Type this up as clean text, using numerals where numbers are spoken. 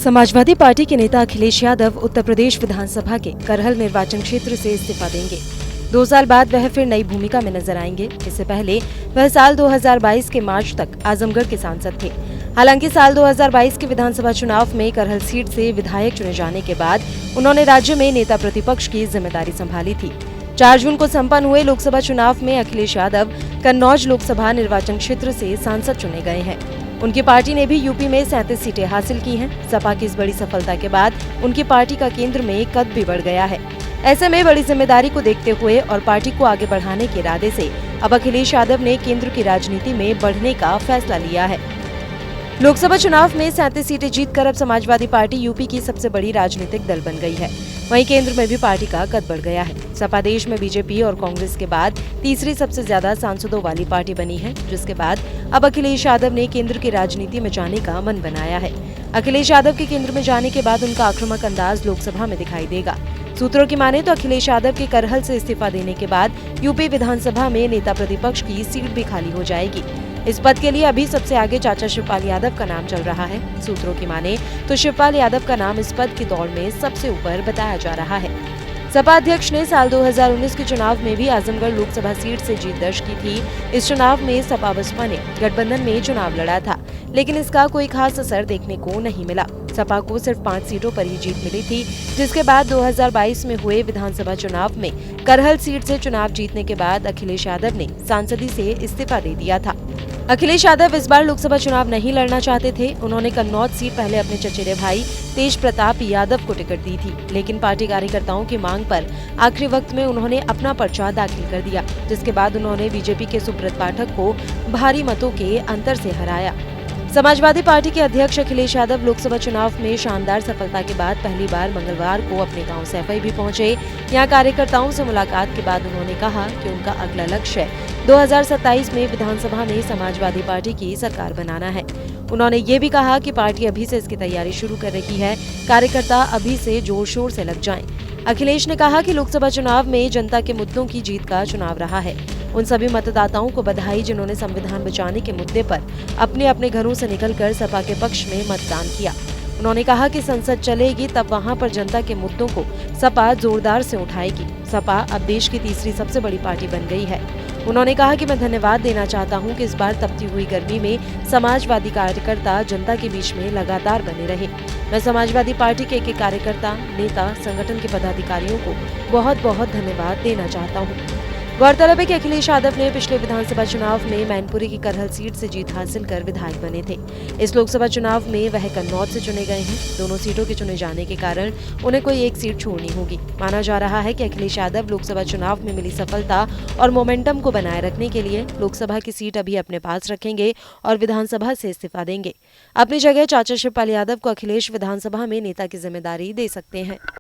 Samajwadi party के नेता अखिलेश यादव उत्तर प्रदेश विधानसभा के करहल निर्वाचन क्षेत्र से इस्तीफा देंगे। 2 साल बाद वह फिर नई भूमिका में नजर आएंगे। इससे पहले वह साल 2022 के मार्च तक आजमगढ़ के सांसद थे। हालांकि साल 2022 के विधानसभा चुनाव में करहल सीट से विधायक चुने जाने के बाद उन्होंने राज्य में नेता प्रतिपक्ष की जिम्मेदारी संभाली थी। 4 जून को संपन्न हुए लोकसभा चुनाव में अखिलेश यादव कन्नौज लोकसभा निर्वाचन क्षेत्र से सांसद चुने गए हैं। उनकी पार्टी ने भी यूपी में 37 सीटें हासिल की हैं। सपा की इस बड़ी सफलता के बाद उनकी पार्टी का केंद्र में कद भी बढ़ गया है। ऐसे में बड़ी जिम्मेदारी को देखते हुए और पार्टी को आगे बढ़ाने के इरादे से अब अखिलेश यादव ने केंद्र की राजनीति में बढ़ने का फैसला लिया है। लोकसभा चुनाव में 37 सीटें जीतकर अब समाजवादी पार्टी यूपी की सबसे बड़ी राजनीतिक दल बन गई है। वहीं केंद्र में भी पार्टी का कद बढ़ गया है। सपा देश में बीजेपी और कांग्रेस के बाद तीसरी सबसे ज्यादा सांसदों वाली पार्टी बनी है, जिसके बाद अब अखिलेश यादव ने केंद्र की राजनीति में जाने का मन बनाया है। अखिलेश यादव के केंद्र में जाने के बाद उनका आक्रामक अंदाज लोकसभा में दिखाई देगा। सूत्रों की माने तो अखिलेश यादव के करहल से इस्तीफा देने के बाद यूपी विधानसभा में नेता प्रतिपक्ष की सीट भी खाली हो जाएगी। इस पद के लिए अभी सबसे आगे चाचा शिवपाल यादव का नाम चल रहा है। सूत्रों की माने तो शिवपाल यादव का नाम इस पद की दौड़ में सबसे ऊपर बताया जा रहा है। सपा अध्यक्ष ने साल 2019 के चुनाव में भी आजमगढ़ लोकसभा सीट से जीत दर्ज की थी। इस चुनाव में सपा बसपा ने गठबंधन में चुनाव लड़ा था, लेकिन इसका कोई खास असर देखने को नहीं मिला। सपा को सिर्फ 5 सीटों पर ही जीत मिली थी, जिसके बाद 2022 में हुए विधानसभा चुनाव में करहल सीट से चुनाव जीतने के बाद अखिलेश यादव ने सांसदी से इस्तीफा दे दिया था। अखिलेश यादव इस बार लोकसभा चुनाव नहीं लड़ना चाहते थे। उन्होंने कन्नौज सीट पहले अपने चचेरे भाई तेज प्रताप यादव को टिकट दी थी, लेकिन पार्टी कार्यकर्ताओं की मांग पर आखिरी वक्त में उन्होंने अपना पर्चा दाखिल कर दिया, जिसके बाद उन्होंने बीजेपी के सुब्रत पाठक को भारी मतों के अंतर से हराया। समाजवादी पार्टी के अध्यक्ष अखिलेश यादव लोकसभा चुनाव में शानदार सफलता के बाद पहली बार मंगलवार को अपने गांव सैफई भी पहुंचे। यहां कार्यकर्ताओं से मुलाकात के बाद उन्होंने कहा कि उनका अगला लक्ष्य 2027 में विधानसभा में समाजवादी पार्टी की सरकार बनाना है। उन्होंने ये भी कहा कि पार्टी अभी से इसकी तैयारी शुरू कर रही है, कार्यकर्ता अभी से जोर शोर से लग जाएं। अखिलेश ने कहा कि लोकसभा चुनाव में जनता के मुद्दों की जीत का चुनाव रहा है। उन सभी मतदाताओं को बधाई जिन्होंने संविधान बचाने के मुद्दे पर अपने अपने घरों से निकलकर सपा के पक्ष में मतदान किया। उन्होंने कहा कि संसद चलेगी तब वहां पर जनता के मुद्दों को सपा जोरदार से उठाएगी। सपा अब देश की तीसरी सबसे बड़ी पार्टी बन गई है। उन्होंने कहा कि मैं धन्यवाद देना चाहता हूं कि इस बार तपती हुई गर्मी में समाजवादी कार्यकर्ता जनता के बीच में लगातार बने रहे। मैं समाजवादी पार्टी के एक कार्यकर्ता, नेता, संगठन के पदाधिकारियों को बहुत बहुत धन्यवाद देना चाहता हूं। गौरतलब है कि अखिलेश यादव ने पिछले विधानसभा चुनाव में मैनपुरी की करहल सीट से जीत हासिल कर विधायक बने थे। इस लोकसभा चुनाव में वह कन्नौज से चुने गए हैं। दोनों सीटों के चुने जाने के कारण उन्हें कोई एक सीट छोड़नी होगी। माना जा रहा है कि अखिलेश यादव लोकसभा चुनाव में मिली सफलता और मोमेंटम को बनाए रखने के लिए लोकसभा की सीट अभी अपने पास रखेंगे और विधानसभा से इस्तीफा देंगे। अपनी जगह चाचा शिवपाल यादव को अखिलेश विधानसभा में नेता की जिम्मेदारी दे सकते हैं।